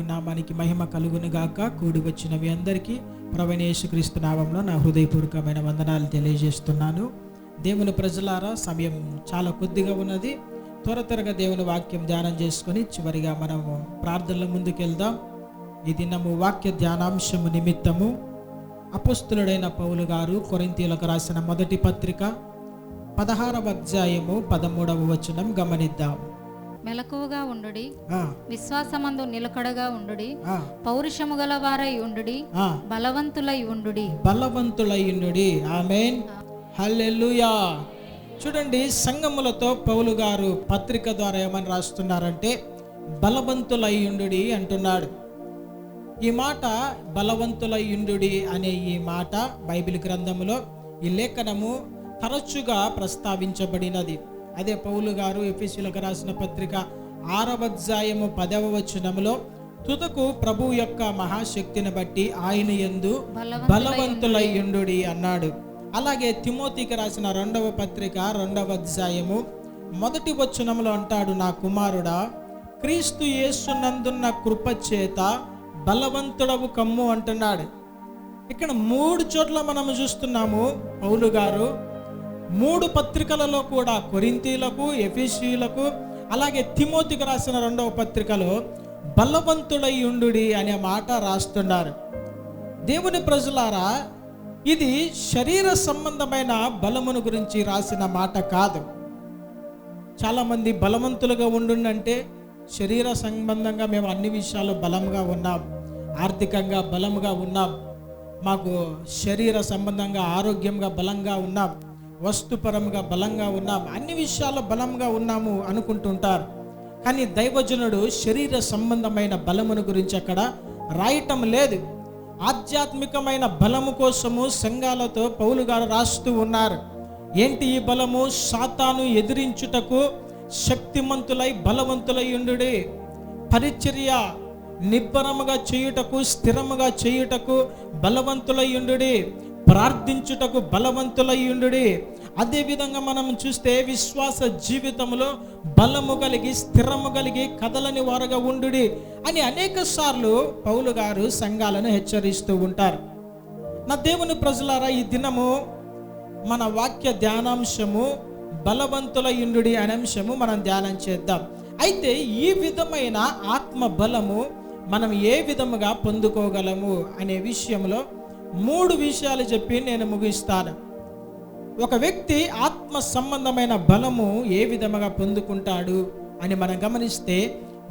దేవుని నామానికి మహిమ కలుగును గాక. కూడి వచ్చిన మీ అందరికీ ప్రభువైన యేసుక్రీస్తు నామములో నా హృదయపూర్వకమైన వందనాలు తెలియజేస్తున్నాను. దేవుని ప్రజలారా, సమయం చాలా కొద్దిగా ఉన్నది. త్వరగా దేవుని వాక్యం ధ్యానం చేసుకొని చివరిగా మనము ప్రార్థనల ముందుకెళ్దాం. ఈ దినము వాక్య ధ్యానాంశము నిమిత్తము అపోస్తులుడైన పౌలు గారు కొరింథీయులకు రాసిన మొదటి పత్రిక 16వ అధ్యాయము 13వ వచనం గమనిద్దాం. మెలకువగా ఉండుడి, విశ్వాసమందు నిలకడగా ఉండుడి, పౌరుషము గల వారై ఉండుడి, బలవంతులై ఉండుడి. ఆమేన్, హల్లెలూయా. చూడండి, సంఘములతో పౌలు గారు పత్రిక ద్వారా ఏమని రాస్తున్నారంటే బలవంతులై ఉండుడి అంటున్నాడు. ఈ మాట బలవంతులై ఉండుడి అనే ఈ మాట బైబిల్ గ్రంథములో, ఈ లేఖనము తరచుగా ప్రస్తావించబడినది. అదే పౌలు గారు ఎఫెసీయులకు రాసిన పత్రిక 6వ అధ్యాయము 10వ వచనములో తుదకు ప్రభు యొక్క మహాశక్తిని బట్టి ఆయన యందు బలవంతులై ఉండుడి అన్నాడు. అలాగే తిమోతికి రాసిన 2వ పత్రిక 2వ అధ్యాయము 1వ వచనములో అంటాడు, నా కుమారుడా, క్రీస్తు యేసునందున్న కృప చేత బలవంతుడవు కమ్ము అంటున్నాడు. ఇక్కడ 3 చోట్ల మనము చూస్తున్నాము పౌలు గారు 3 పత్రికలలో కూడా కొరింథీయులకు, ఎఫెసీయులకు, అలాగే తిమోతికి రాసిన 2వ పత్రికలో బలవంతుడై ఉండుడి అనే మాట రాస్తున్నారు. దేవుని ప్రజలారా, ఇది శరీర సంబంధమైన బలమును గురించి రాసిన మాట కాదు. చాలామంది బలవంతులుగా ఉండుండంటే శరీర సంబంధంగా మేము అన్ని విషయాలు బలంగా ఉన్నాం, ఆర్థికంగా బలంగా ఉన్నాం, మాకు శరీర సంబంధంగా ఆరోగ్యంగా బలంగా ఉన్నాం, వస్తుపరంగా బలంగా ఉన్నాం, అన్ని విషయాల్లో బలంగా ఉన్నాము అనుకుంటుంటారు. కానీ దైవజనుడు శరీర సంబంధమైన బలమును గురించి అక్కడ రాయటం లేదు. ఆధ్యాత్మికమైన బలము కోసము సంఘాలతో పౌలు గారు రాస్తూ ఉన్నారు. ఏంటి ఈ బలము? సాతాను ఎదిరించుటకు శక్తిమంతులై బలవంతులై ఉండుడి, పరిచర్య నిబ్బరముగా చేయుటకు, స్థిరముగా చేయుటకు బలవంతులై ఉండుడి, ప్రార్థించుటకు బలవంతులై ఉండుడి. అదేవిధంగా మనం చూస్తే విశ్వాస జీవితంలో బలము కలిగి, స్థిరము కలిగి, కదలని వారుగా ఉండుడి అని అనేక సార్లు పౌలు గారు సంఘాలను హెచ్చరిస్తూ ఉంటారు. నా దేవుని ప్రజలారా, ఈ దినము మన వాక్య ధ్యానాంశము బలవంతులై ఉండుడి అనే అంశము మనం ధ్యానం చేద్దాం. అయితే ఈ విధమైన ఆత్మ బలము మనం ఏ విధముగా పొందుకోగలము అనే విషయంలో 3 విషయాలు చెప్పి నేను ముగిస్తాను. ఒక వ్యక్తి ఆత్మ సంబంధమైన బలము ఏ విధముగా పొందుకుంటాడు అని మనం గమనిస్తే,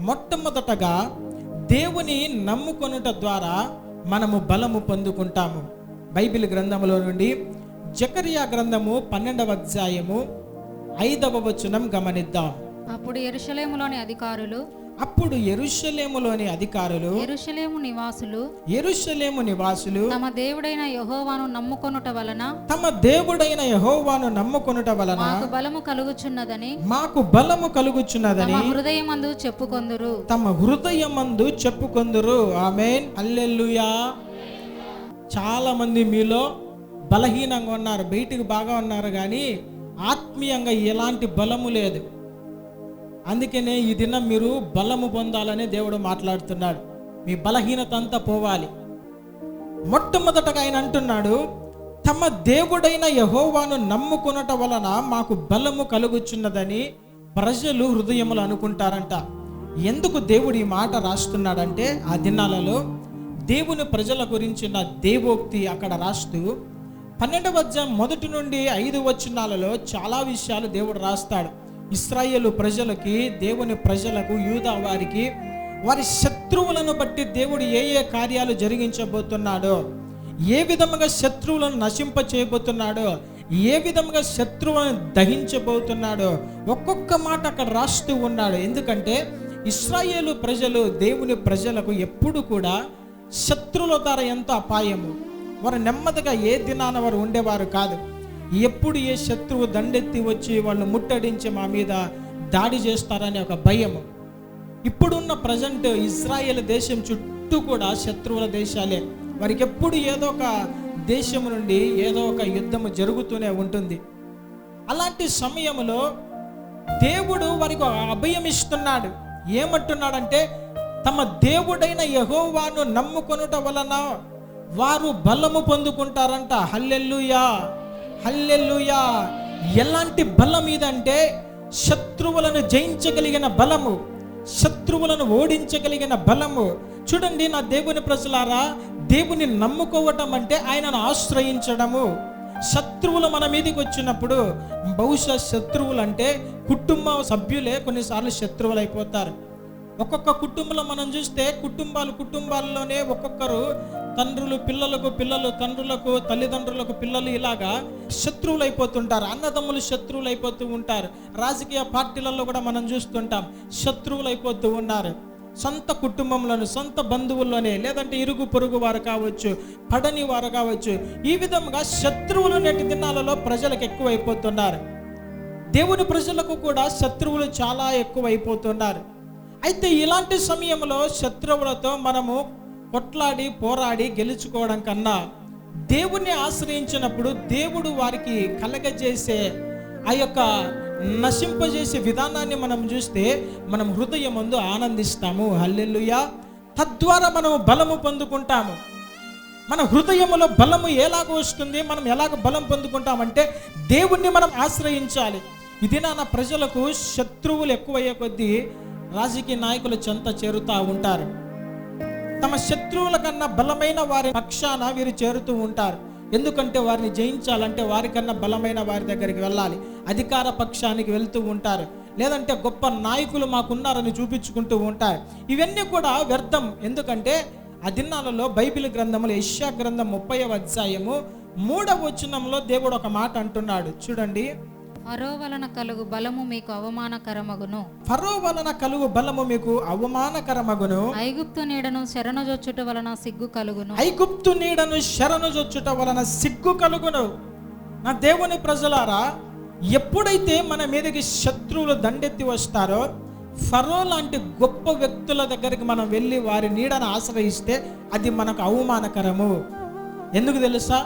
మొట్టమొదటగా దేవుని నమ్ముకొనుట ద్వారా మనము బలము పొందుకుంటాము. బైబిల్ గ్రంథములో నుండి జకరియా గ్రంథము 12వ అధ్యాయము 5వ వచనం గమనిద్దాం. అప్పుడు యెరూషలేములోని అధికారులు యెరూషలేము నివాసులు తమ దేవుడైన యెహోవాను నమ్ముకొనుట వలన మాకు బలము కలుగుచున్నదని తమ హృదయమందు చెప్పుకొందురు. ఆమేన్, హల్లెలూయా. చాలా మంది మీలో బలహీనంగా ఉన్నారు, బయటికి బాగా ఉన్నారు, కానీ ఆత్మీయంగా ఎలాంటి బలము లేదు. అందుకనే ఈ దినం మీరు బలము పొందాలని దేవుడు మాట్లాడుతున్నాడు. మీ బలహీనత అంతా పోవాలి. మొట్టమొదటగా ఆయన అంటున్నాడు, తమ దేవుడైన యెహోవాను నమ్ముకొనుట వలన మాకు బలము కలుగుచున్నదని ప్రజలు హృదయములు అనుకుంటారంట. ఎందుకు దేవుడు ఈ మాట రాస్తున్నాడంటే, ఆ దినాలలో దేవుని ప్రజల గురించిన దేవోక్తి అక్కడ రాస్తూ 12వ అధ్యాయం 1 నుండి 5 వచనాలలో చాలా విషయాలు దేవుడు రాస్తాడు. ఇశ్రాయేలు ప్రజలకి, దేవుని ప్రజలకు, యూదా వారికి వారి శత్రువులను బట్టి దేవుడు ఏ ఏ కార్యాలు జరిగించబోతున్నాడో, ఏ విధముగా శత్రువులను నశింప చేయబోతున్నాడో, ఏ విధముగా శత్రువులను దహించబోతున్నాడో ఒక్కొక్క మాట అక్కడ రాస్తూ ఉన్నాడు. ఎందుకంటే ఇశ్రాయేలు ప్రజలు దేవుని ప్రజలకు ఎప్పుడు కూడా శత్రువుల ద్వారా ఎంతో అపాయము. వారు నెమ్మదిగా ఏ దినాన వారు ఉండేవారు కాదు. ఎప్పుడు ఏ శత్రువు దండెత్తి వచ్చి వాళ్ళు ముట్టడించి మా మీద దాడి చేస్తారనే ఒక భయము. ఇప్పుడున్న ప్రజెంట్ ఇజ్రాయేల్ దేశం చుట్టూ కూడా శత్రువుల దేశాలే. వారికి ఎప్పుడు ఏదో ఒక దేశం నుండి ఏదో ఒక యుద్ధము జరుగుతూనే ఉంటుంది. అలాంటి సమయంలో దేవుడు వారికి అభయం ఇస్తున్నాడు. ఏమంటున్నాడంటే, తమ దేవుడైన యెహోవాను నమ్ముకొనుట వలన వారు బలము పొందుకుంటారంట. హల్లెలూయా, హల్లెలూయా. ఎలాంటి బలం ఇదంటే శత్రువులను జయించగలిగిన బలము, శత్రువులను ఓడించగలిగిన బలము. చూడండి నా దేవుని ప్రజలారా, దేవుని నమ్ముకోవటం అంటే ఆయనను ఆశ్రయించడము. శత్రువులు మన మీదకి వచ్చినప్పుడు, బహుశా శత్రువులు అంటే కుటుంబ సభ్యులే కొన్నిసార్లు శత్రువులు అయిపోతారు. ఒక్కొక్క కుటుంబంలో మనం చూస్తే కుటుంబాల్లోనే ఒక్కొక్కరు తండ్రులు పిల్లలకు, పిల్లలు తండ్రులకు, తల్లిదండ్రులకు పిల్లలు ఇలాగా శత్రువులు అయిపోతుంటారు. అన్నదమ్ములు శత్రువులు అయిపోతూ ఉంటారు. రాజకీయ పార్టీలలో కూడా మనం చూస్తుంటాం, శత్రువులు అయిపోతూ ఉన్నారు. సొంత కుటుంబంలోని, సొంత బంధువుల్లోనే, లేదంటే ఇరుగు పొరుగు వారు కావచ్చు, పడని వారు కావచ్చు, ఈ విధంగా శత్రువులు నేటి దినాలలో ప్రజలకు ఎక్కువ అయిపోతున్నారు. దేవుని ప్రజలకు కూడా శత్రువులు చాలా ఎక్కువ అయిపోతున్నారు. అయితే ఇలాంటి సమయంలో శత్రువులతో మనము కొట్లాడి పోరాడి గెలుచుకోవడం కన్నా దేవుణ్ణి ఆశ్రయించినప్పుడు దేవుడు వారికి కలగజేసే ఆ యొక్క నశింపజేసే విధానాన్ని మనం చూస్తే మనం హృదయమందు ఆనందిస్తాము. హల్లెలూయా. తద్వారా మనము బలము పొందుకుంటాము. మన హృదయములో బలము ఎలాగ వస్తుంది, మనం ఎలాగ బలం పొందుకుంటామంటే దేవుణ్ణి మనం ఆశ్రయించాలి. ఇది నా ప్రజలకు శత్రువులు ఎక్కువయ్యే కొద్దీ రాజకీయ నాయకులు చెంత చేరుతూ ఉంటారు. తమ శత్రువుల కన్నా బలమైన వారి పక్షాన వీరు చేరుతూ ఉంటారు. ఎందుకంటే వారిని జయించాలంటే వారికన్నా బలమైన వారి దగ్గరికి వెళ్ళాలి. అధికార పక్షానికి వెళ్తూ ఉంటారు, లేదంటే గొప్ప నాయకులు మాకున్నారని చూపించుకుంటూ ఉంటారు. ఇవన్నీ కూడా వ్యర్థం. ఎందుకంటే ఆ దినాలలో బైబిల్ గ్రంథములు యెషయా గ్రంథం 30వ అధ్యాయము 3వ వచనంలో దేవుడు ఒక మాట అంటున్నాడు. చూడండి. ఫరో వలన కలుగు బలము మీకు అవమానకరమగును. ఫరో వలన కలుగు బలము మీకు అవమానకరమగును. ఐగుప్తు నీడను శరణుజొచ్చుట వలన సిగ్గు కలుగును. ఐగుప్తు నీడను శరణుజొచ్చుట వలన సిగ్గు కలుగును. నా దేవుని ప్రజలారా, ఎప్పుడైతే మన మీదకి శత్రువులు దండెత్తి వస్తారో, ఫరో లాంటి గొప్ప వ్యక్తుల దగ్గరికి మనం వెళ్ళి వారి నీడను ఆశ్రయిస్తే అది మనకు అవమానకరము. ఎందుకు తెలుసా?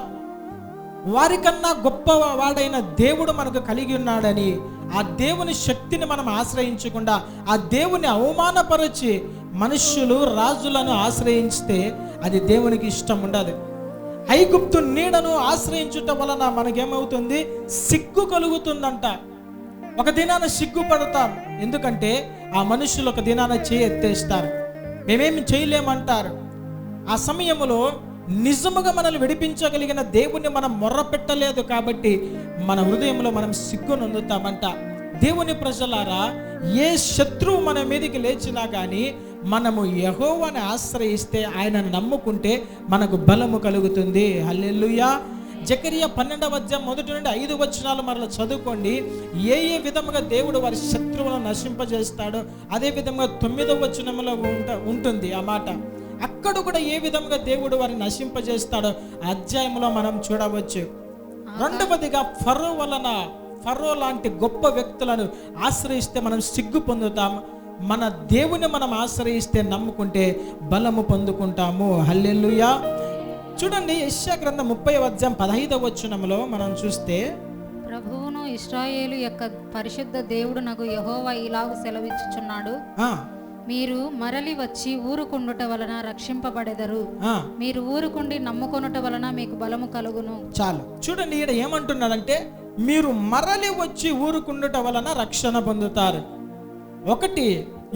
వారికన్నా గొప్ప వాడైన దేవుడు మనకు కలిగి ఉన్నాడని ఆ దేవుని శక్తిని మనం ఆశ్రయించకుండా ఆ దేవుని అవమానపరిచి మనుష్యులు రాజులను ఆశ్రయిస్తే అది దేవునికి ఇష్టం ఉండదు. ఐగుప్తు నీడను ఆశ్రయించుట వలన మనకేమవుతుంది? సిగ్గు కలుగుతుందంట. ఒక దినాన సిగ్గుపడతాం. ఎందుకంటే ఆ మనుషులు ఒక దినాన చేయి ఎత్తేస్తారు, మేమేమి చేయలేమంటారు. ఆ సమయంలో నిజముగా మనల్ని విడిపించగలిగిన దేవుణ్ణి మనం మొర్ర పెట్టలేదు కాబట్టి మన హృదయంలో మనం సిగ్గు నొందుతామంట. దేవుని ప్రజలారా, ఏ శత్రువు మన మీదకి లేచినా కానీ మనము యెహోవాని ఆశ్రయిస్తే, ఆయనను నమ్ముకుంటే మనకు బలము కలుగుతుంది. హల్లెలూయా. జకరియా 12వ అధ్యాయం 1 నుండి 5 వచనాలు మరలా చదువుకోండి. ఏ విధముగా దేవుడు వారి శత్రువులను నశింపజేస్తాడో అదే విధంగా 9వ వచనంలో ఉంటుంది ఆ మాట. అక్కడ కూడా ఏ విధంగా దేవుడు వారిని నశింపజేస్తాడో అధ్యాయంలో మనం చూడవచ్చు. రెండవదిగా ఫరో లాంటి గొప్ప వ్యక్తులను ఆశ్రయిస్తే మనం సిగ్గు పొందుతాం. మన దేవుని మనం ఆశ్రయిస్తే, నమ్ముకుంటే బలము పొందుకుంటాము. హల్లెలూయా. చూడండి, యెషయా గ్రంథం 30వ అధ్యాయం 15వ వచనంలో మనం చూస్తే, ప్రభువును ఇశ్రాయేలు యొక్క పరిశుద్ధ దేవుడు నాకు యెహోవా ఇలాగు సెలవిచ్చుచున్నాడు, మీరు మరలి వచ్చి ఊరుకుండుట వలన రక్షింపబడెదరు, మీరు ఊరుకుండి నమ్ముకొనుట వలన మీకు బలము కలుగును. చాలు. చూడండి, ఈడ ఏమంటున్నాడంటే మీరు మరలి వచ్చి ఊరుకుండుట వలన రక్షణ పొందుతారు. ఒకటి,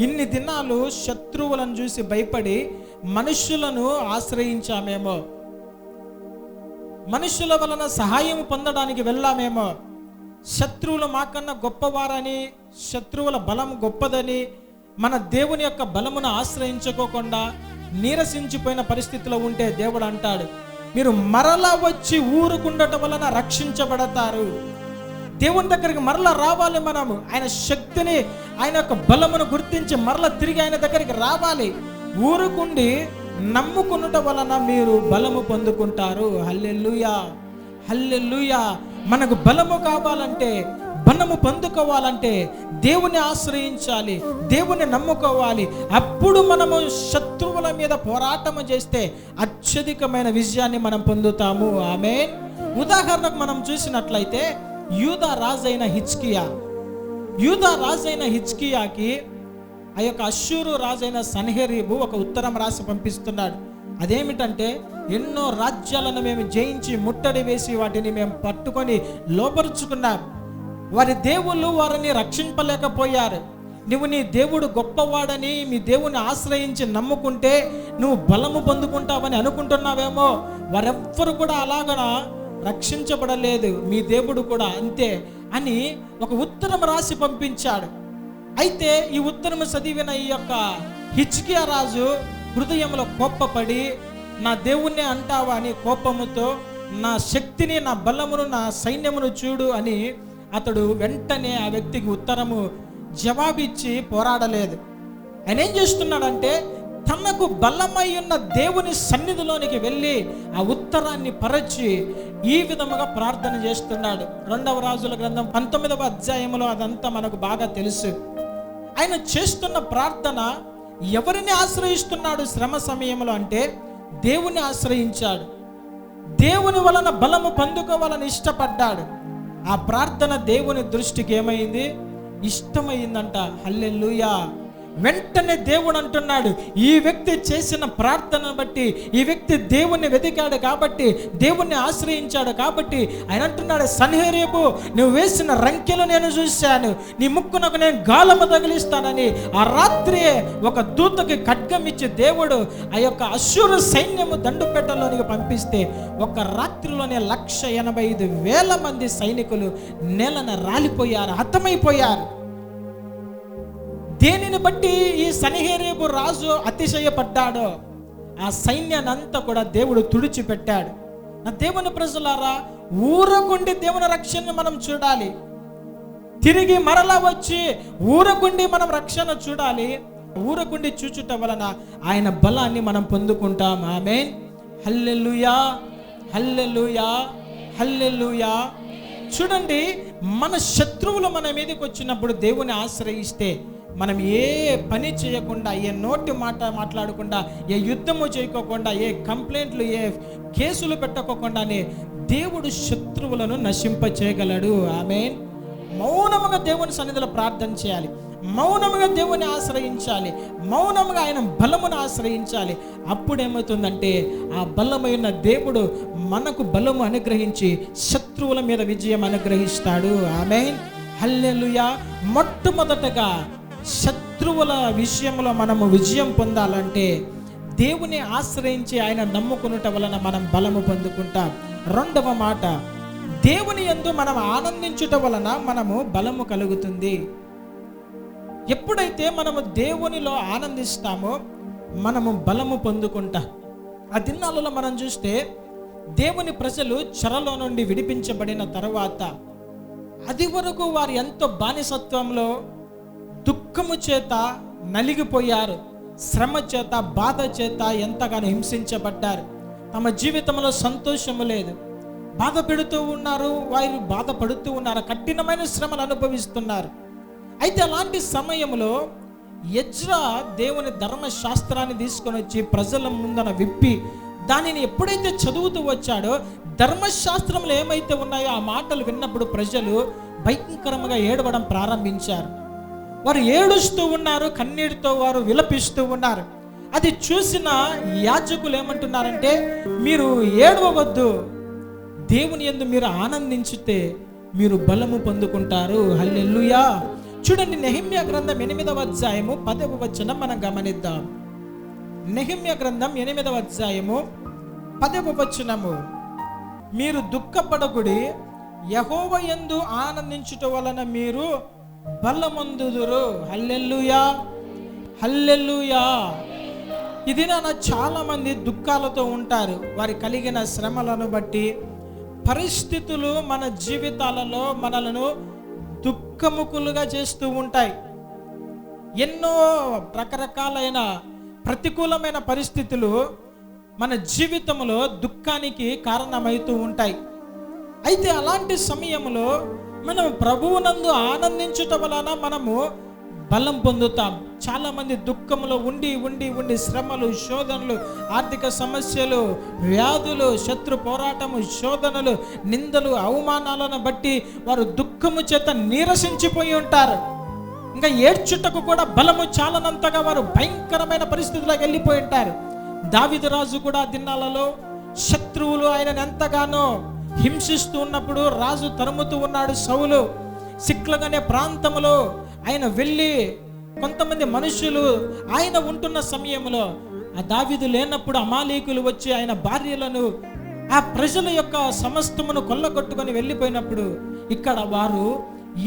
ఇన్ని దినాలు శత్రువులను చూసి భయపడి మనుష్యులను ఆశ్రయించామేమో, మనుష్యుల వలన సహాయం పొందడానికి వెళ్ళామేమో, శత్రువులు మాకన్నా గొప్పవారని, శత్రువుల బలం గొప్పదని మన దేవుని యొక్క బలమును ఆశ్రయించుకోకుండా నీరసించిపోయిన పరిస్థితిలో ఉంటే దేవుడు అంటాడు, మీరు మరలా వచ్చి ఊరుకుండటం వలన రక్షించబడతారు. దేవుని దగ్గరికి మరలా రావాలి. మనము ఆయన శక్తిని, ఆయన యొక్క బలమును గుర్తించి మరలా తిరిగి ఆయన దగ్గరికి రావాలి. ఊరుకుండి నమ్ముకునుట వలన మీరు బలము పొందుకుంటారు. హల్లెలూయా, హల్లెలూయా. మనకు బలము కావాలంటే, బలము పొందుకోవాలంటే దేవుని ఆశ్రయించాలి, దేవుని నమ్ముకోవాలి. అప్పుడు మనము శత్రువుల మీద పోరాటము చేస్తే అత్యధికమైన విజయాన్ని మనం పొందుతాము. ఆమేన్. ఉదాహరణకు మనం చూసినట్లయితే యూదా రాజైన హిజ్కియాకి ఆ యొక్క అష్షూరు రాజైన సన్హెరీబు ఒక ఉత్తరం రాసి పంపిస్తున్నాడు. అదేమిటంటే, ఎన్నో రాజ్యాలను మేము జయించి ముట్టడి వేసి వాటిని మేము పట్టుకొని లోపరుచుకున్నాం. వారి దేవుళ్ళు వారిని రక్షింపలేకపోయారు. నువ్వు నీ దేవుడు గొప్పవాడని మీ దేవుని ఆశ్రయించి నమ్ముకుంటే నువ్వు బలము పొందుకుంటావని అనుకుంటున్నావేమో. వారెవ్వరు కూడా అలాగన రక్షించబడలేదు, మీ దేవుడు కూడా అంతే అని ఒక ఉత్తరం రాసి పంపించాడు. అయితే ఈ ఉత్తరం చదివిన ఈ యొక్క హిజ్కియా రాజు హృదయంలో కోప్పపడి, నా దేవుణ్ణి అంటావా అని కోపముతో, నా శక్తిని, నా బలమును, నా సైన్యమును చూడు అని అతడు వెంటనే ఆ వ్యక్తికి ఉత్తరము జవాబిచ్చి పోరాడలేదు. ఆయన ఏం చేస్తున్నాడంటే, తనకు బలమై ఉన్న దేవుని సన్నిధిలోనికి వెళ్ళి ఆ ఉత్తరాన్ని పరచి ఈ విధముగా ప్రార్థన చేస్తున్నాడు. 2వ రాజుల గ్రంథం 19వ అధ్యాయంలో అదంతా మనకు బాగా తెలుసు. ఆయన చేస్తున్న ప్రార్థన ఎవరిని ఆశ్రయిస్తున్నాడు శ్రమ సమయంలో అంటే, దేవుని ఆశ్రయించాడు. దేవుని వలన బలము పొందుకోవాలని ఇష్టపడ్డాడు. ఆ ప్రార్థన దేవుని దృష్టికి ఏమైంది? ఇష్టమైందంట. హల్లెలూయా. వెంటనే దేవుడు అంటున్నాడు, ఈ వ్యక్తి చేసిన ప్రార్థన బట్టి, ఈ వ్యక్తి దేవుణ్ణి వెతికాడు కాబట్టి, దేవుణ్ణి ఆశ్రయించాడు కాబట్టి ఆయన అంటున్నాడు, సన్హెరీబు, నువ్వు వేసిన రంకెలు నేను చూశాను, నీ ముక్కునకు నేను గాలము తగిలిస్తానని ఆ రాత్రి ఒక దూతకి ఖడ్గం ఇచ్చి దేవుడు ఆ యొక్క అష్షూరు సైన్యము దండుపెట్టలోనికి పంపిస్తే ఒక రాత్రిలోనే 185,000 మంది సైనికులు నేలన రాలిపోయారు, హతమైపోయారు. దేనిని బట్టి ఈ సన్హెరీబు రాజు అతిశయపడ్డాడో ఆ సైన్యానంతా కూడా దేవుడు తుడిచిపెట్టాడు. నా దేవుని ప్రజలారా, ఊరకుండి దేవుని రక్షణ మనం చూడాలి. తిరిగి మరలా వచ్చి ఊరకుండి మనం రక్షణ చూడాలి. ఊరకుండి చూచుట వలన ఆయన బలాన్ని మనం పొందుకుంటాం. ఆమేన్. హల్లెలూయా, హల్లెలూయా, హల్లెలూయా. చూడండి, మన శత్రువులు మన మీదకి వచ్చినప్పుడు దేవుని ఆశ్రయిస్తే మనం ఏ పని చేయకుండా, ఏ నోటి మాట మాట్లాడకుండా, ఏ యుద్ధము చేయకోకుండా, ఏ కంప్లైంట్లు, ఏ కేసులు పెట్టకోకుండానే దేవుడు శత్రువులను నశింప చేయగలడు. ఆమేన్. మౌనముగా దేవుని సన్నిధిలో ప్రార్థన చేయాలి, మౌనముగా దేవుని ఆశ్రయించాలి, మౌనముగా ఆయన బలమును ఆశ్రయించాలి. అప్పుడేమవుతుందంటే, ఆ బలమైన దేవుడు మనకు బలము అనుగ్రహించి శత్రువుల మీద విజయం అనుగ్రహిస్తాడు. ఆమేన్. హల్లెలూయా. మొట్టమొదటగా శత్రువుల విషయంలో మనము విజయం పొందాలంటే దేవుని ఆశ్రయించి ఆయన నమ్ముకునుట వలన మనం బలము పొందుకుంటాం. 2వ మాట, దేవుని యందు మనం ఆనందించుట వలన మనము బలము కలుగుతుంది. ఎప్పుడైతే మనము దేవునిలో ఆనందిస్తామో మనము బలము పొందుకుంటాం. ఆ దినాలలో మనం చూస్తే దేవుని ప్రజలు చెరలో నుండి విడిపించబడిన తర్వాత అది వరకు వారు ఎంతో బానిసత్వంలో దుఃఖము చేత నలిగిపోయారు, శ్రమ చేత, బాధ చేత ఎంతగానో హింసించబడ్డారు. తమ జీవితంలో సంతోషము లేదు, బాధ పెడుతూ ఉన్నారు, వారు బాధపడుతూ ఉన్నారు, కఠినమైన శ్రమలు అనుభవిస్తున్నారు. అయితే అలాంటి సమయంలో ఎజ్రా దేవుని ధర్మశాస్త్రాన్ని తీసుకొని వచ్చి ప్రజల ముందన విప్పి దానిని ఎప్పుడైతే చదువుతూ వచ్చాడో, ధర్మశాస్త్రంలో ఏమైతే ఉన్నాయో ఆ మాటలు విన్నప్పుడు ప్రజలు భయంకరంగా ఏడవడం ప్రారంభించారు. వారు ఏడుస్తూ ఉన్నారు, కన్నీటితో వారు విలపిస్తూ ఉన్నారు. అది చూసిన యాజకులు ఏమంటున్నారంటే, మీరు ఏడవవద్దు, దేవుని యందు మీరు ఆనందించితే మీరు బలము పొందుకుంటారు. హల్లెలూయా. చూడండి, నెహెమ్యా గ్రంథం 8వ అధ్యాయము 10వ వచనం మనం గమనిద్దాం. నెహెమ్యా గ్రంథం 8వ అధ్యాయము 10వ వచనము, మీరు దుఃఖపడకుడి, యెహోవా యందు ఆనందించుట వలన మీరు బలమొందుదురు. హల్లెలూయా, హల్లెలూయా. ఇది చాలా మంది దుఃఖాలతో ఉంటారు. వారి కలిగిన శ్రమలను బట్టి, పరిస్థితులు మన జీవితాలలో మనలను దుఃఖముఖులుగా చేస్తూ ఉంటాయి. ఎన్నో రకరకాలైన ప్రతికూలమైన పరిస్థితులు మన జీవితంలో దుఃఖానికి కారణమవుతూ ఉంటాయి. అయితే అలాంటి సమయంలో మనం ప్రభువునందు ఆనందించుట వలన మనము బలం పొందుతాం. చాలా మంది దుఃఖంలో ఉండి ఉండి ఉండి శ్రమలు, శోధనలు, ఆర్థిక సమస్యలు, వ్యాధులు, శత్రు పోరాటము, శోధనలు, నిందలు, అవమానాలను బట్టి వారు దుఃఖము చేత నీరసించిపోయి ఉంటారు. ఇంకా ఏడ్చుటకు కూడా బలము చాలనంతగా వారు భయంకరమైన పరిస్థితుల్లోకి వెళ్ళిపోయి ఉంటారు. దావీదు రాజు కూడా దినాలలో శత్రువులు ఆయనను ఎంతగానో హింసిస్తూ ఉన్నప్పుడు, రాజు తరుముతూ ఉన్నాడు సౌలు. సిక్లగ్ అనే ప్రాంతంలో ఆయన వెళ్ళి కొంతమంది మనుషులు ఆయన ఉంటున్న సమయంలో ఆ దావీదు లేనప్పుడు అమాలేకులు వచ్చి ఆయన భార్యలను, ఆ ప్రజల యొక్క సమస్తమును కొల్లగొట్టుకొని వెళ్ళిపోయినప్పుడు ఇక్కడ వారు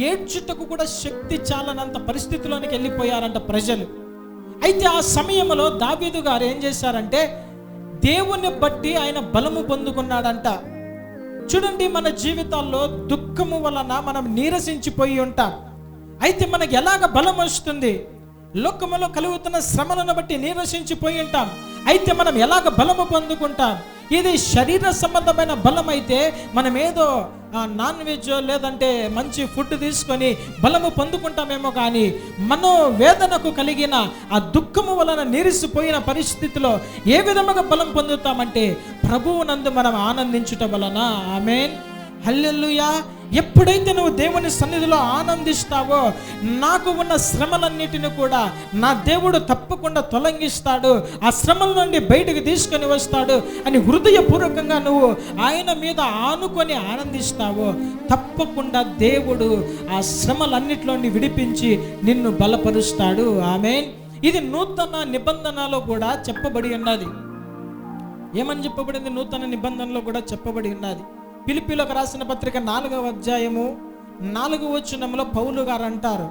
ఏడ్చుటకు కూడా శక్తి చాలనంత పరిస్థితిలోనికి వెళ్ళిపోయారంట ప్రజలు. అయితే ఆ సమయంలో దావీదు గారు ఏం చేశారంటే దేవుని బట్టి ఆయన బలము పొందుకున్నాడంట. చూడండి, మన జీవితాల్లో దుఃఖము వలన మనం నీరసించిపోయి ఉంటాం. అయితే మనకు ఎలాగ బలం వస్తుంది? లోకములో కలుగుతున్న శ్రమలను బట్టి నీరసించిపోయి ఉంటాం. అయితే మనం ఎలాగ బలము పొందుకుంటాం? ఇది శరీర సంబంధమైన బలం అయితే మనం ఏదో నాన్ వెజ్ లేదంటే మంచి ఫుడ్ తీసుకొని బలము పొందుకుంటామేమో, కానీ మనోవేదనకు కలిగిన ఆ దుఃఖము వలన నీరిసిపోయిన పరిస్థితిలో ఏ విధముగా బలం పొందుతామంటే ప్రభువునందు మనం ఆనందించుట వలన. ఆమేన్, హల్లెలూయా. ఎప్పుడైతే నువ్వు దేవుని సన్నిధిలో ఆనందిస్తావో నాకు ఉన్న శ్రమలన్నిటిని కూడా నా దేవుడు తప్పకుండా తొలగిస్తాడు, ఆ శ్రమల నుండి బయటకు తీసుకొని వస్తాడు అని హృదయపూర్వకంగా నువ్వు ఆయన మీద ఆనుకొని ఆనందిస్తావో తప్పకుండా దేవుడు ఆ శ్రమలన్నిటిలోని విడిపించి నిన్ను బలపరుస్తాడు. ఆమేన్. ఇది నూతన నిబంధనలో కూడా చెప్పబడి ఉన్నది. ఏమని చెప్పబడింది? నూతన నిబంధనలో కూడా చెప్పబడి ఉన్నది. ఫిలిప్పీలకు రాసిన పత్రిక 4వ అధ్యాయము 4వ వచనంలో పౌలు గారు అంటారు,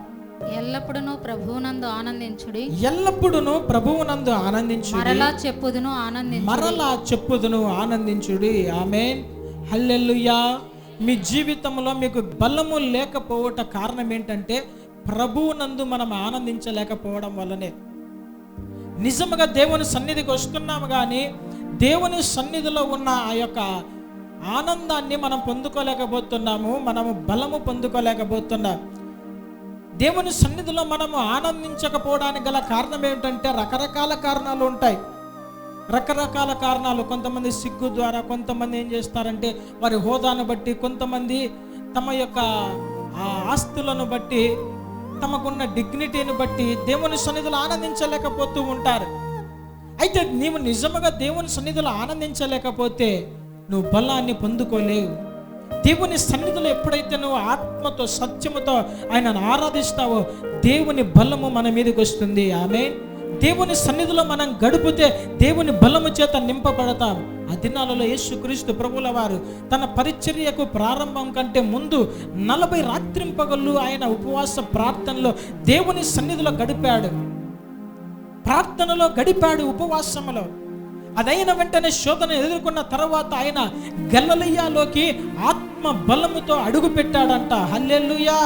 ఎల్లప్పుడూ ప్రభువునందు ఆనందించుడి, ఎల్లప్పుడూ ప్రభువునందు ఆనందించుడి, మరలా చెప్పుదును ఆనందించుడి, మరలా చెప్పుదును ఆనందించుడి. ఆమేన్, హల్లెలూయా. మీ జీవితంలో మీకు బలము లేకపోవట కారణం ఏంటంటే ప్రభువునందు మనం ఆనందించలేకపోవడం వల్లనే. నిజముగా దేవుని సన్నిధికి వస్తున్నాము కానీ దేవుని సన్నిధిలో ఉన్న ఆ యొక్క ఆనందాన్ని మనం పొందుకోలేకపోతున్నాము, మనము బలము పొందుకోలేకపోతున్నాం. దేవుని సన్నిధిలో మనము ఆనందించకపోవడానికి గల కారణం ఏమిటంటే రకరకాల కారణాలు ఉంటాయి. రకరకాల కారణాలు. కొంతమంది సిగ్గు ద్వారా, కొంతమంది ఏం చేస్తారంటే వారి హోదాను బట్టి, కొంతమంది తమ యొక్క ఆస్తులను బట్టి, తమకున్న డిగ్నిటీని బట్టి దేవుని సన్నిధిలో ఆనందించలేకపోతూ ఉంటారు. అయితే నీవు నిజముగా దేవుని సన్నిధిలో ఆనందించలేకపోతే నువ్వు బలాన్ని పొందుకోలేవు. దేవుని సన్నిధిలో ఎప్పుడైతే నువ్వు ఆత్మతో సత్యముతో ఆయనను ఆరాధిస్తావో దేవుని బలము మన మీదకి వస్తుంది. ఆమేన్. దేవుని సన్నిధిలో మనం గడిపితే దేవుని బలము చేత నింపబడతాం. ఆ దినాలలో యేసుక్రీస్తు ప్రభువుల వారు తన పరిచర్యకు ప్రారంభం కంటే ముందు 40 రాత్రింపగళ్ళు ఆయన ఉపవాస ప్రార్థనలో దేవుని సన్నిధిలో గడిపాడు, ప్రార్థనలో గడిపాడు, ఉపవాసములో. అదైన వెంటనే శోధన ఎదుర్కొన్న తర్వాత ఆయన గలిలయలోకి ఆత్మ బలముతో అడుగు పెట్టాడంట. హల్లెలూయా.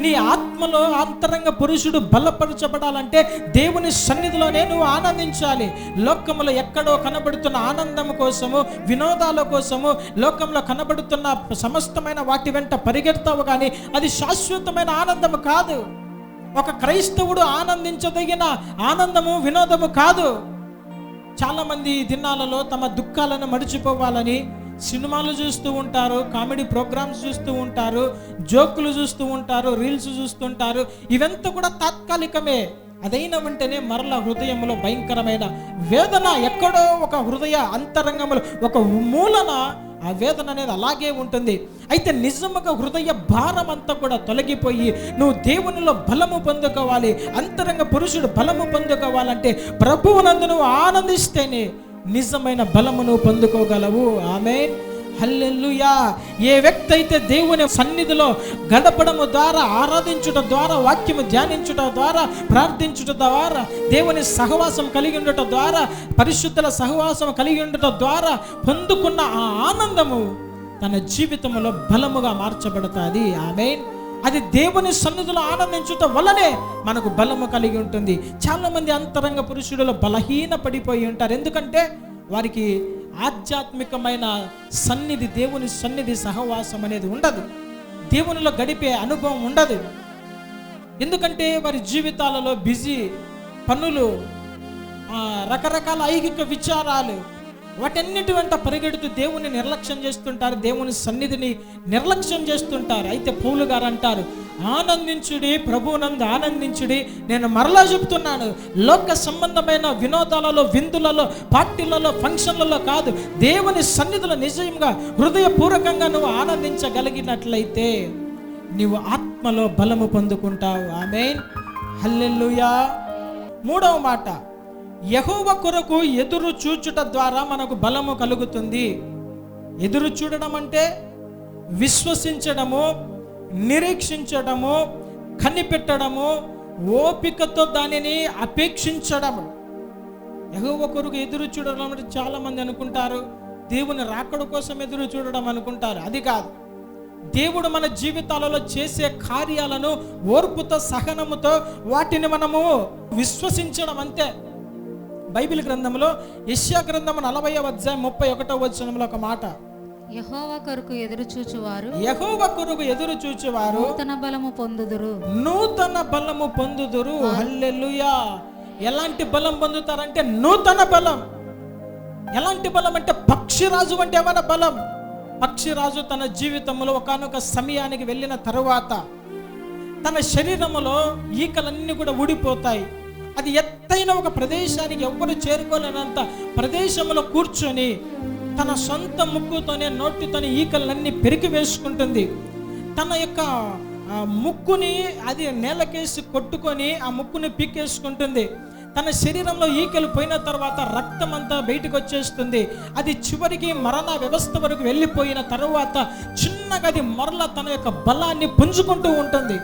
నీ ఆత్మలో అంతరంగ పురుషుడు బలపరచబడాలంటే దేవుని సన్నిధిలోనే నువ్వు ఆనందించాలి. లోకములో ఎక్కడో కనబడుతున్న ఆనందం కోసము, వినోదాల కోసము, లోకంలో కనబడుతున్న సమస్తమైన వాటి వెంట పరిగెడతావు కానీ అది శాశ్వతమైన ఆనందము కాదు. ఒక క్రైస్తవుడు ఆనందించదగిన ఆనందము వినోదము కాదు. చాలామంది దినాలలో తమ దుఃఖాలను మడిచిపోవాలని సినిమాలు చూస్తూ ఉంటారు, కామెడీ ప్రోగ్రామ్స్ చూస్తూ ఉంటారు, జోకులు చూస్తూ ఉంటారు, రీల్స్ చూస్తుంటారు. ఇవంతా కూడా తాత్కాలికమే. అదైన వెంటనే మరల హృదయంలో భయంకరమైన వేదన, ఎక్కడో ఒక హృదయ అంతరంగంలో ఒక మూలన ఆ వేదన అనేది అలాగే ఉంటుంది. అయితే నిజముగా హృదయ భారం అంతా కూడా తొలగిపోయి నువ్వు దేవునిలో బలము పొందుకోవాలి, అంతరంగ పురుషుడు బలము పొందుకోవాలంటే ప్రభువునందు నువ్వు ఆనందిస్తేనే నిజమైన బలము నువ్వు పొందుకోగలవు. ఆమేన్, హల్లెలూయా. ఏ వ్యక్తి అయితే దేవుని సన్నిధిలో గడపడము ద్వారా, ఆరాధించుట ద్వారా, వాక్యము ధ్యానించుట ద్వారా, ప్రార్థించుట ద్వారా, దేవుని సహవాసం కలిగి ఉండటం ద్వారా, పరిశుద్ధుల సహవాసం కలిగి ఉండటం ద్వారా పొందుకున్న ఆ ఆనందము తన జీవితంలో బలముగా మార్చబడుతుంది. ఆమేన్. అది దేవుని సన్నిధిలో ఆనందించుట వల్లనే మనకు బలము కలిగి ఉంటుంది. చాలామంది అంతరంగ పురుషులలో బలహీన పడిపోయి ఉంటారు. ఎందుకంటే వారికి ఆధ్యాత్మికమైన సన్నిధి, దేవుని సన్నిధి సహవాసం అనేది ఉండదు, దేవునిలో గడిపే అనుభవం ఉండదు. ఎందుకంటే వారి జీవితాలలో బిజీ పనులు, రకరకాల ఐహిక విచారాలు, వాటన్నిటి వెంట పరిగెడుతూ దేవుని నిర్లక్ష్యం చేస్తుంటారు, దేవుని సన్నిధిని నిర్లక్ష్యం చేస్తుంటారు. అయితే పౌలు గారు అంటారు, ఆనందించుడి, ప్రభువునందు ఆనందించుడి. నేను మరలా చెప్తున్నాను, లోక సంబంధమైన వినోదాలలో, విందులలో, పార్టీలలో, ఫంక్షన్లలో కాదు, దేవుని సన్నిధిలో నిజంగా హృదయపూర్వకంగా నువ్వు ఆనందించగలిగినట్లయితే నీవు ఆత్మలో బలము పొందుకుంటావు. ఆమేన్, హల్లెలూయా. మూడవ మాట, యెహోవా కొరకు ఎదురు చూచుట ద్వారా మనకు బలము కలుగుతుంది. ఎదురు చూడడం అంటే విశ్వసించడము, నిరీక్షించడము, కనిపెట్టడము, ఓపికతో దానిని అపేక్షించడము. యెహోవా కొరకు ఎదురు చూడడం అంటే చాలా మంది అనుకుంటారు దేవుని రాకడ కోసం ఎదురు చూడడం అనుకుంటారు. అది కాదు. దేవుడు మన జీవితాలలో చేసే కార్యాలను ఓర్పుతో, సహనముతో వాటిని మనము విశ్వసించడం అంతే. బైబిల్ గ్రంథంలో యెషయా గ్రంథము 40వ అధ్యాయం 31వ వచనంలో ఒక మాట, యెహోవా కొరకు ఎదురు చూచువారు, యెహోవా కొరకు ఎదురు చూచువారు నూతన బలము పొందుదురు, నూతన బలము పొందుదురు. హల్లెలూయా. ఎలాంటి బలం పొందుతారంటే నూతన బలం. ఎలాంటి బలం అంటే పక్షిరాజు వంటి ఏమైనా బలం. పక్షిరాజు తన జీవితంలో ఒకానొక సమయానికి వెళ్ళిన తరువాత తన శరీరములో ఈకలన్నీ కూడా ఊడిపోతాయి. అది ఎత్తైన ఒక ప్రదేశానికి ఎవ్వరు చేరుకోలేనంత ప్రదేశంలో కూర్చొని తన సొంత ముక్కుతోనే, నోటితోనే ఈకలన్నీ పెరికి వేసుకుంటుంది. తన యొక్క ముక్కుని అది నేలకేసి కొట్టుకొని ఆ ముక్కుని పీకేసుకుంటుంది. తన శరీరంలో ఈకలు పోయిన తర్వాత రక్తం అంతా బయటకు వచ్చేస్తుంది. అది చివరికి మరణ వ్యవస్థ వరకు వెళ్ళిపోయిన తర్వాత చిన్నగా అది మరలా తన యొక్క బలాన్ని పుంజుకుంటూ ఉంటుంది.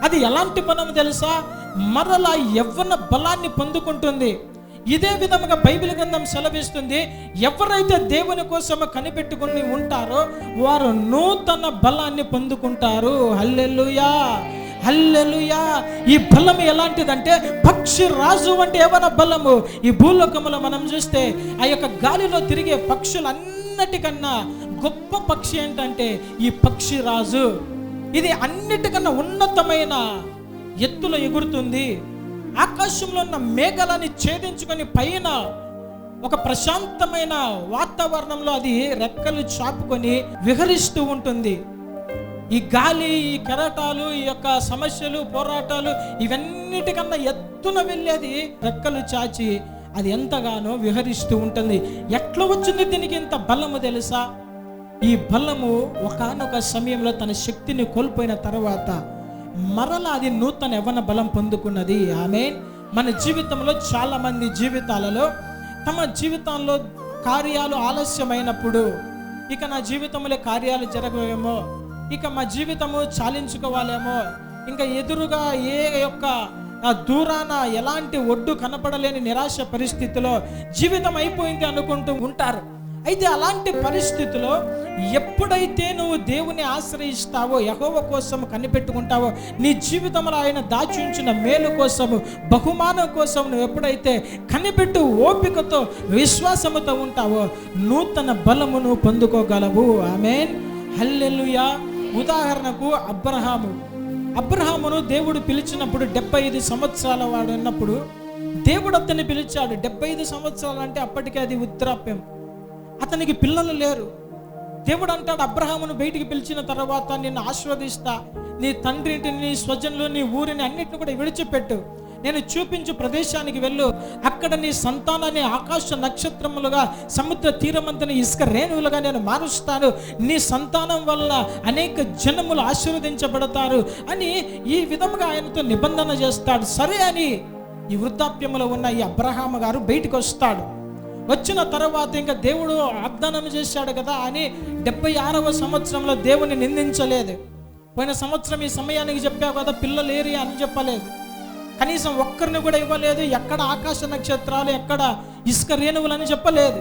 అది ఎలాంటి బలం తెలుసా? మరలా యవ్వన బలాన్ని పొందుకుంటుంది. ఇదే విధముగా బైబిల్ గ్రంథం సెలవిస్తుంది, ఎవరైతే దేవుని కోసం కనిపెట్టుకుని ఉంటారో వారు నూతన బలాన్ని పొందుకుంటారు. హల్లెలూయా, హల్లెలూయా. ఈ బలం ఎలాంటిదంటే పక్షి రాజు వంటి ఏమైనా బలము. ఈ భూలోకములో మనం చూస్తే ఆ యొక్క గాలిలో తిరిగే పక్షులన్నిటికన్నా గొప్ప పక్షి ఏంటంటే ఈ పక్షి రాజు. ఇది అన్నిటికన్నా ఉన్నతమైన ఎత్తులో ఎగురుతుంది. ఆకాశంలో ఉన్న మేఘాలని ఛేదించుకొని పైన ఒక ప్రశాంతమైన వాతావరణంలో అది రెక్కలు చాపుకొని విహరిస్తూ ఉంటుంది. ఈ గాలి, ఈ కెరటాలు, ఈ యొక్క సమస్యలు, పోరాటాలు ఇవన్నిటికన్నా ఎత్తున వెళ్ళేది రెక్కలు చాచి అది ఎంతగానో విహరిస్తూ ఉంటుంది. ఎట్లా వచ్చింది దీనికి ఇంత బలము తెలుసా? ఈ బలము ఒకానొక సమయంలో తన శక్తిని కోల్పోయిన తర్వాత మరలా అది నూతన యవ్వన బలం పొందుకున్నది. ఆమేన్. మన జీవితంలో చాలా మంది జీవితాలలో తమ జీవితంలో కార్యాలు ఆలస్యమైనప్పుడు, ఇక నా జీవితంలో కార్యాలు జరగవేమో, ఇక మా జీవితము చాలించుకోవాలేమో, ఇంకా ఎదురుగా ఏ యొక్క దూరాన ఎలాంటి ఒడ్డు కనపడలేని నిరాశ పరిస్థితిలో జీవితం అయిపోయింది అనుకుంటూ ఉంటారు. అయితే అలాంటి పరిస్థితిలో ఎప్పుడైతే నువ్వు దేవుని ఆశ్రయిస్తావో, యెహోవా కోసం కనిపెట్టుకుంటావో, నీ జీవితంలో ఆయన దాచి ఉంచిన మేలు కోసము, బహుమానం కోసం నువ్వు ఎప్పుడైతే కనిపెట్టు ఓపికతో విశ్వాసముతో ఉంటావో నూతన బలమును పొందుకోగలవు. ఆమేన్, హల్లెలూయా. ఉదాహరణకు అబ్రహామును దేవుడు పిలిచినప్పుడు 75 సంవత్సరాల వాడు ఉన్నప్పుడు దేవుడు అతన్ని పిలిచాడు. 75 సంవత్సరాలు అంటే అప్పటికే అది వృద్ధాప్యం. అతనికి పిల్లలు లేరు. దేవుడు అంటాడు, అబ్రహామును బయటికి పిలిచిన తర్వాత నిన్ను ఆశీర్వదిస్తా, నీ తండ్రింటిని, నీ స్వజనులు, నీ ఊరిని అన్నిటిని కూడా విడిచిపెట్టు, నేను చూపించు ప్రదేశానికి వెళ్ళు, అక్కడ నీ సంతానాన్ని ఆకాశ నక్షత్రములుగా, సముద్ర తీరమంతని ఇసుక రేణువులుగా నేను మారుస్తాను, నీ సంతానం వల్ల అనేక జనములు ఆశీర్వదించబడతారు అని ఈ విధముగా ఆయనతో నిబంధన చేస్తాడు. సరే అని ఈ వృద్ధాప్యములో ఉన్న ఈ అబ్రహాము గారు బయటికి వస్తాడు. వచ్చిన తర్వాత ఇంకా దేవుడు వాగ్దానం చేశాడు కదా అని 76వ సంవత్సరంలో దేవుని నిందించలేదు. పోయిన సంవత్సరం ఈ సమయానికి చెప్పావు కదా పిల్లలు ఏరి అని చెప్పలేదు. కనీసం ఒక్కరిని కూడా ఇవ్వలేదు. ఎక్కడ ఆకాశ నక్షత్రాలు, ఎక్కడ ఇసుక రేణువులు అని చెప్పలేదు,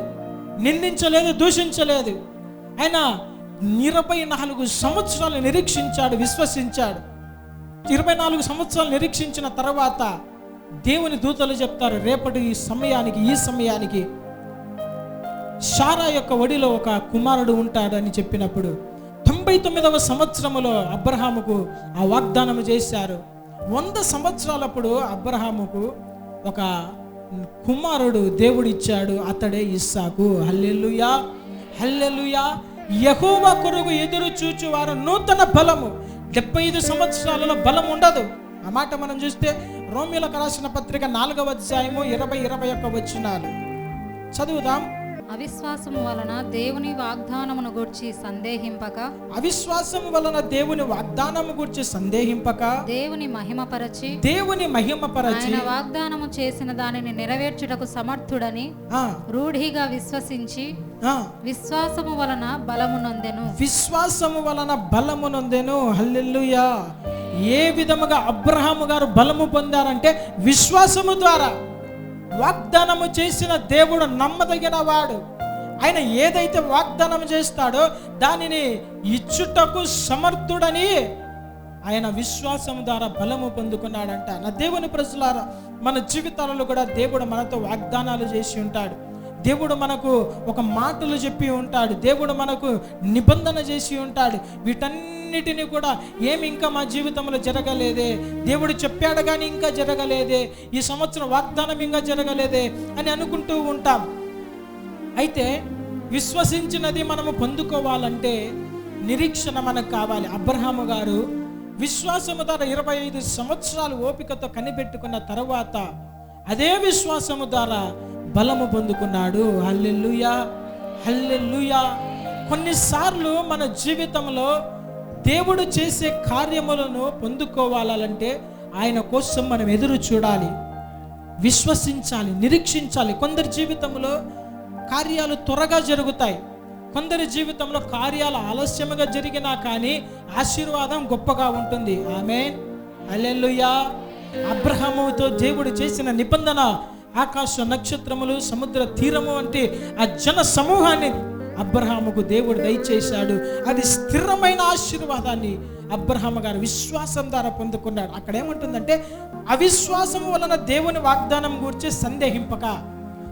నిందించలేదు, దూషించలేదు. ఆయన 24 సంవత్సరాలు నిరీక్షించాడు, విశ్వసించాడు. 24 సంవత్సరాలు నిరీక్షించిన తర్వాత దేవుని దూతలు చెప్తారు, రేపటి ఈ సమయానికి శారా యొక్క ఒడిలో ఒక కుమారుడు ఉంటాడు అని చెప్పినప్పుడు 99వ సంవత్సరములో అబ్రహాముకు ఆ వాగ్దానం చేశారు. 100 సంవత్సరాలప్పుడు అబ్రహాముకు ఒక కుమారుడు దేవుడిచ్చాడు, అతడే ఇస్సాకు. హల్లెలూయా, హల్లెలూయా. యెహోవా కొరకు ఎదురు చూచువారు నూతన బలము. 75 సంవత్సరాలలో బలం ఉండదు. ఆ మాట మనం చూస్తే రోమీయులకు రాసిన పత్రిక 4వ అధ్యాయము 20-21 వచనాలు చదువుదాం. అవిశ్వాసము వలన దేవుని వాగ్దానమును గూర్చి సందేహింపక, అవిశ్వాసం వలన దేవుని వాగ్దానము గురించి సందేహింపక, దేవుని మహిమపరచి ఆయన వాగ్దానము చేసిన దానిని నెరవేర్చుటకు సమర్థుడని రూఢిగా విశ్వసించి విశ్వాసము వలన బలము నొందెను. హల్లెలూయా. ఏ విధముగా అబ్రహాము గారు బలము పొందారంటే విశ్వాసము ద్వారా. వాగ్దానము చేసిన దేవుడు నమ్మదగిన వాడు. ఆయన ఏదైతే వాగ్దానం చేస్తాడో దానిని ఇచ్చుటకు సమర్థుడని ఆయన విశ్వాసం ద్వారా బలము పొందుకున్నాడంట. నా దేవుని ప్రజలారా, మన జీవితాలలో కూడా దేవుడు మనతో వాగ్దానాలు చేసి ఉంటాడు. దేవుడు మనకు ఒక మాటలు చెప్పి ఉంటాడు. దేవుడు మనకు నిబంధన చేసి ఉంటాడు. వీటన్నిటిని కూడా ఏమి ఇంకా మా జీవితంలో జరగలేదే, దేవుడు చెప్పాడు కానీ ఇంకా జరగలేదే, ఈ సంవత్సరం వాగ్దానం ఇంకా జరగలేదే అని అనుకుంటూ ఉంటాం. అయితే విశ్వసించినది మనము పొందుకోవాలంటే నిరీక్షణ మనకు కావాలి. అబ్రహాము గారు విశ్వాసము ద్వారా 25 సంవత్సరాలు ఓపికతో కనిపెట్టుకున్న తర్వాత అదే విశ్వాసము ద్వారా బలము పొందుకున్నాడు. హల్లెలూయా, హల్లెలూయా. కొన్నిసార్లు మన జీవితంలో దేవుడు చేసే కార్యములను పొందుకోవాలంటే ఆయన కోసం మనం ఎదురు చూడాలి, విశ్వసించాలి, నిరీక్షించాలి. కొందరి జీవితంలో కార్యాలు త్వరగా జరుగుతాయి, కొందరి జీవితంలో కార్యాలు ఆలస్యముగా జరిగినా కానీ ఆశీర్వాదం గొప్పగా ఉంటుంది. ఆమేన్, హల్లెలూయా. అబ్రహాముతో దేవుడు చేసిన నిబంధన ఆకాశ నక్షత్రములు, సముద్ర తీరము వంటి ఆ జన సమూహాన్ని అబ్రహాముకు దేవుడు దయచేశాడు. అది స్థిరమైన ఆశీర్వాదాన్ని అబ్రహాము గారు విశ్వాసం ద్వారా పొందుకున్నాడు. అక్కడ ఏమంటుందంటే అవిశ్వాసం వలన దేవుని వాగ్దానం గురించి సందేహింపక.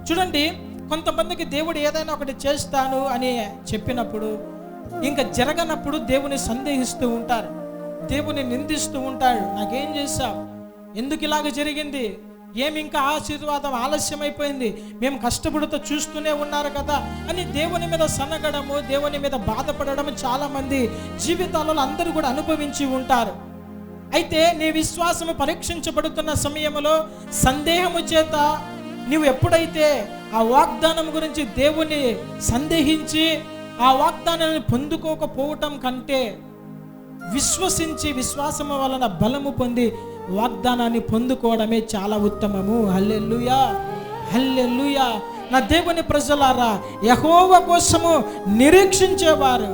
చూడండి, కొంతమందికి దేవుడు ఏదైనా ఒకటి చేస్తాను అని చెప్పినప్పుడు ఇంకా జరగనప్పుడు దేవుని సందేహిస్తూ ఉంటారు, దేవుని నిందిస్తూ ఉంటాడు. నాకేం చేశావు, ఎందుకు ఇలాగ జరిగింది, ఏమి ఇంకా ఆశీర్వాదం ఆలస్యమైపోయింది, మేము కష్టపడుతూ చూస్తూనే ఉన్నారు కదా అని దేవుని మీద సన్నగడము, దేవుని మీద బాధపడము చాలా మంది జీవితాలలో అందరూ కూడా అనుభవించి ఉంటారు. అయితే నీ విశ్వాసము పరీక్షించబడుతున్న సమయంలో సందేహము చేత నీవు ఎప్పుడైతే ఆ వాగ్దానం గురించి దేవుని సందేహించి ఆ వాగ్దానాన్ని పొందుకోకపోవటం కంటే విశ్వసించి విశ్వాసము వలన బలము పొంది వాగ్దానాన్ని పొందుకోవడమే చాలా ఉత్తమము. హల్లెలూయా, హల్లెలూయా. నా దేవుని ప్రజలారా, యెహోవా కోసము నిరీక్షించేవారు,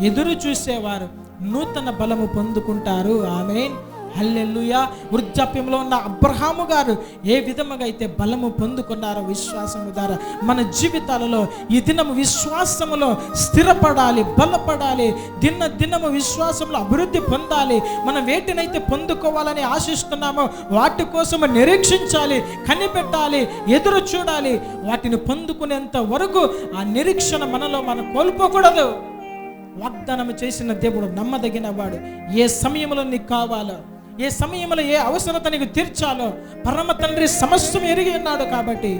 ఎదురు చూసేవారు నూతన బలము పొందుకుంటారు. ఆమేన్, హల్లెలూయా. వృద్ధాప్యంలో ఉన్న అబ్రహాము గారు ఏ విధముగా అయితే బలము పొందుకున్నారో విశ్వాసము ద్వారా మన జీవితాలలో ఈ దినము విశ్వాసములో స్థిరపడాలి, బలపడాలి, దినము విశ్వాసంలో అభివృద్ధి పొందాలి. మనం వేటినైతే పొందుకోవాలని ఆశిస్తున్నామో వాటి కోసము నిరీక్షించాలి, కనిపెట్టాలి, ఎదురు చూడాలి. వాటిని పొందుకునేంత వరకు ఆ నిరీక్షణ మనలో మనం కోల్పోకూడదు. వాగ్దానం చేసిన దేవుడు నమ్మదగిన వాడు. ఏ సమయంలో నీకు కావాలో, ఏ సమయంలో ఏ అవసరత నీకు తీర్చాలో పరమ తండ్రి సమస్తం ఎరిగి ఉన్నాడు. కాబట్టి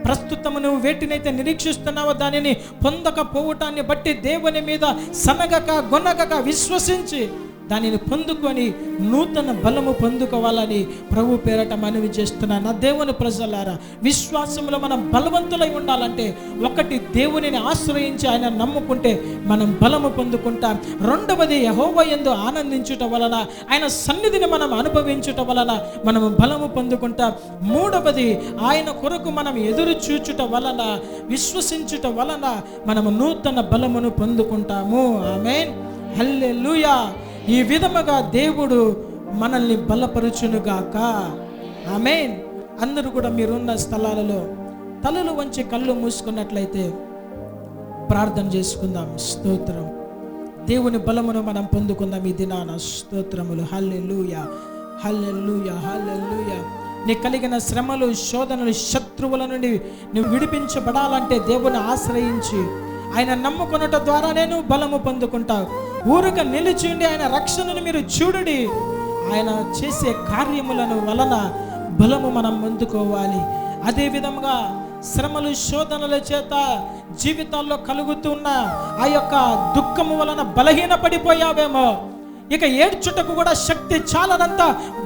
ప్రస్తుతం నువ్వు వేటినైతే నిరీక్షిస్తున్నావో దానిని పొందకపోవటాన్ని బట్టి దేవుని మీద సనగక గొనగక విశ్వసించి దానిని పొందుకొని నూతన బలము పొందుకోవాలని ప్రభు పేరట మనవి చేస్తున్నాను. నా దేవుని ప్రజలారా, విశ్వాసంలో మనం బలవంతులై ఉండాలంటే ఒకటి, దేవునిని ఆశ్రయించి ఆయన నమ్ముకుంటే మనం బలము పొందుకుంటాం. రెండవది, యెహోవా యందు ఆనందించుట వలన, ఆయన సన్నిధిని మనం అనుభవించుట వలన మనము బలము పొందుకుంటాం. మూడవది, ఆయన కొరకు మనం ఎదురు చూచుట వలన, విశ్వసించుట వలన మనము నూతన బలమును పొందుకుంటాము. ఆమేన్, హల్లెలూయా. ఈ విధముగా దేవుడు మనల్ని బలపరుచునుగాక. ఆమేన్. అందరూ కూడా మీరున్న స్థలాలలో తలలు వంచి కళ్ళు మూసుకున్నట్లయితే ప్రార్థన చేసుకుందాం. స్తోత్రం. దేవుని బలమును మనం పొందుకుందాం ఈ దినాన. స్తోత్రములు. హల్లెలూయా, హల్లెలూయా, హల్లెలూయా. నీ కలిగిన శ్రమలు, శోధనలు, శత్రువుల నుండి నువ్వు విడిపించబడాలంటే దేవుని ఆశ్రయించి ఆయన నమ్ముకొనుట ద్వారా నేను బలము పొందుకుంటావు. ఊరుక నిలిచి ఉండి ఆయన రక్షణను మీరు చూడుడి. ఆయన చేసే కార్యములను వలన బలము మనం పొందుకోవాలి. అదే విధంగా శ్రమలు శోధనల చేత జీవితాల్లో కలుగుతున్న ఆ యొక్క దుఃఖము వలన బలహీన పడిపోయావేమో, ఇక ఏడ్చుటకు కూడా శక్తి చాలనంత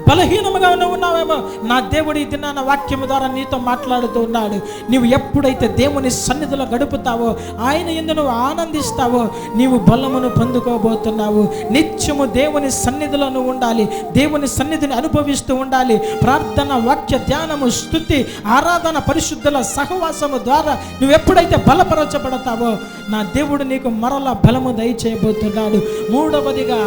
బలహీనముగా ఉన్నావేమో. నా దేవుడి దినాన వాక్యము ద్వారా నీతో మాట్లాడుతూ ఉన్నాడు. నీవు ఎప్పుడైతే దేవుని సన్నిధిలో గడుపుతావో, ఆయన యందు నువ్వు ఆనందిస్తావో, నీవు బలమును పొందుకోబోతున్నావు. నిత్యము దేవుని సన్నిధిలో నువ్వు ఉండాలి, దేవుని సన్నిధిని అనుభవిస్తూ ఉండాలి. ప్రార్థన, వాక్య ధ్యానము, స్తుతి, ఆరాధన, పరిశుద్ధుల సహవాసము ద్వారా నువ్వు ఎప్పుడైతే బలపరచబడతావో, నా దేవుడు నీకు మరలా బలము దయచేయబోతున్నాడు. మూడవదిగా,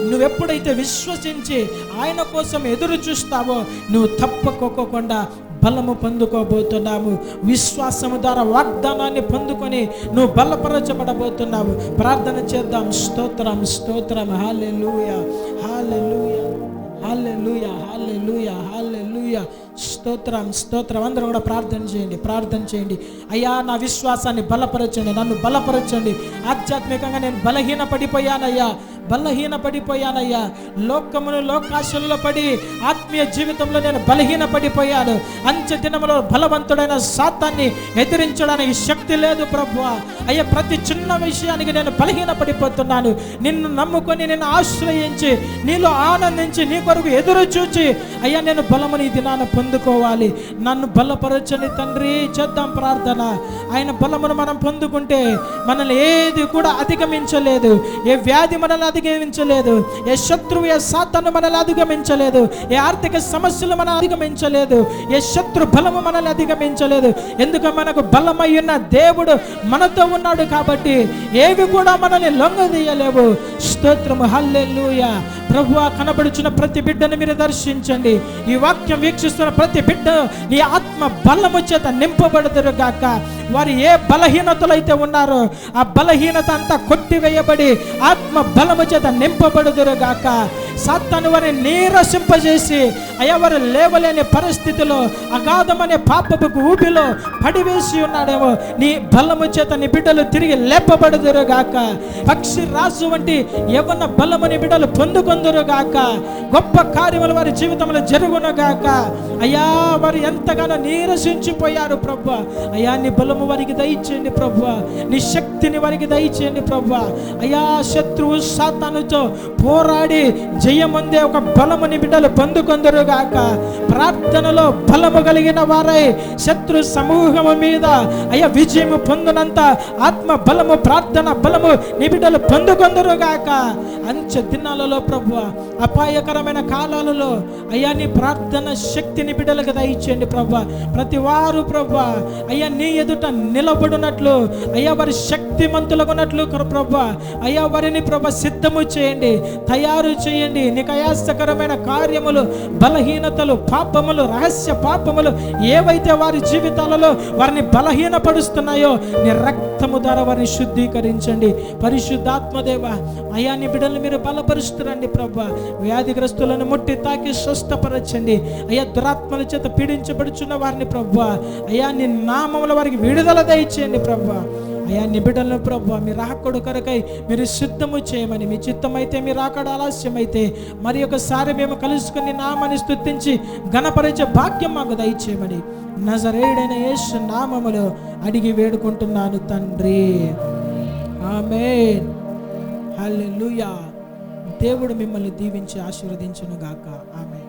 నువ్వెప్పుడైతే విశ్వసించి ఆయన కోసం ఎదురు చూస్తావో, నువ్వు తప్పకోకుండా బలము పొందుకోబోతున్నావు. విశ్వాసము ద్వారా వాగ్దానాన్ని పొందుకొని నువ్వు బలపరచబడబోతున్నావు. ప్రార్థన చేద్దాం. స్తోత్రం, స్తోత్రం. హల్లెలూయా, హల్లెలూయా, హల్లెలూయా, హల్లెలూయా, హల్లెలూయా. స్తోత్రం, స్తోత్రం. అందరూ కూడా ప్రార్థన చేయండి, ప్రార్థన చేయండి. అయ్యా, నా విశ్వాసాన్ని బలపరచండి, నన్ను బలపరచండి. ఆధ్యాత్మికంగా నేను బలహీన పడిపోయానయ్యా. లోకమును, లోకాశల్లో పడి ఆత్మీయ జీవితంలో నేను బలహీన పడిపోయాను. అంచె దినములో బలవంతుడైన సాతాన్ని ఎదిరించడానికి శక్తి లేదు ప్రభువా. అయ్యా, ప్రతి చిన్న విషయానికి నేను బలహీన పడిపోతున్నాను. నిన్ను నమ్ముకొని, నిన్ను ఆశ్రయించి, నీలో ఆనందించి, నీ కొరకు ఎదురు చూచి, అయ్యా, నేను బలముని దినాన పొందుకోవాలి. నన్ను బలపరచని తండ్రి. చేద్దాం ప్రార్థన. ఆయన బలమును మనం పొందుకుంటే మనల్ని ఏది కూడా అధిగమించలేదు. ఏ వ్యాధి మనల్ని అధిగమించలేదు, ఏ శత్రువు, ఏ సాతాను మనల్ని అధిగమించలేదు, ఏ ఆర్థిక సమస్యలు మనల్ని అధిగమించలేదు, ఏ శత్రు బలము మనల్ని అధిగమించలేదు. ఎందుకు? మనకు బలమై ఉన్న దేవుడు మనతో ఉన్నాడు కాబట్టి ఏవి కూడా మనల్ని లొంగదీయలేవు. స్తోత్రము, హల్లెలూయా. ప్రభువా, కనబడుచున్న ప్రతి బిడ్డను మీరు దర్శించండి. ఈ వాక్యం వీక్షిస్తున్న ప్రతి బిడ్డ నీ ఆత్మ బలము చేత నింపబడుదురు గాక. వారు ఏ బలహీనతలైతే ఉన్నారో ఆ బలహీనత అంతా కొట్టివేయబడి ఆత్మ బలము చేత నింపబడుదురు గాక. సాతాను వారిని నీరసింపజేసి, అయ్యా, వారు లేవలేని పరిస్థితిలో అగాధమనే పాపపు ఊబిలో పడివేసి ఉన్నాడేమో. నీ బలము చేత నీ బిడ్డలు తిరిగి లేపబడుదురు గాక. పక్షి రాజు వంటి యవ్వన బలముని బిడ్డలు పొందుకొందురు గాక. గొప్ప కార్యములు వారి జీవితంలో జరుగును గాక. అయ్యా, వారు ఎంతగానో నీరసించిపోయారు ప్రభువా. అయ్యా, నీ బలము వారికి దయచేయండి ప్రభువా. నీ శక్తిని వారికి దయచేయండి ప్రభువా. అయ్యా, శత్రువు సాతానుతో పోరాడి జయముందే ఒక బలముని బిడ్డలు పొందుకొందురు గాక. ప్రార్థనలో బలము కలిగిన వారై శత్రు సమూహము మీద అయ్యా విజయము పొందునంత ఆత్మ బలము, ప్రార్థన బలము నీ బిడ్డలు పొందుకొందురు గాక. అంచె దినాలలో ప్రభువా, అపాయకరమైన కాలాలలో అయ్యా నీ ప్రార్థన శక్తిని బిడ్డలకు దయచేయండి ప్రభువా. ప్రతి వారు ప్రభువా, అయ్యా నీ ఎదుట నిలబడినట్లు, అయ్యా వారి శక్తిమంతులగున్నట్లు ప్రభువా, అయ్యా వారిని ప్రభు సిద్ధము చేయండి, తయారు చేయండి. నీకు అయాసకరమైన కార్యములు, బలహీనతలు, పాపములు, రహస్య పాపములు ఏవైతే వారి జీవితాలలో వారిని బలహీనపరుస్తున్నాయో నీ రక్తము ద్వారా వారిని శుద్ధీకరించండి. పరిశుద్ధాత్మదేవ, అయ్యా నీ బిడ్డలు మీరు బలపరుస్తురండి ప్రభువా. వ్యాధిగ్రస్తులను ముట్టి తాకి స్వస్థపరచండి. అయ్యా, దురాత్మల చేత పీడించబడుచున్న వారిని ప్రభువా, అయ్యా నీ నామముల వారికి విడుదల దయచేయండి ప్రభువా. అయ్యా, నీ బిడ్డలను ప్రభువా మీ రాకడ కొరకై మీరు సిద్ధము చేయమని, మీ చిత్తమైతే మీ రాకడ ఆలస్యమైతే మరి ఒకసారి మేము కలుసుకుని నామని స్తుతించి ఘనపరిచే భాగ్యం మాకు దయచేయమని నజరేయుడైన యేసు నామములో అడిగి వేడుకుంటున్నాను తండ్రి. ఆమేన్. హల్లెలూయా. దేవుడు మిమ్మల్ని దీవించి ఆశీర్వదించును గాక. ఆమేన్.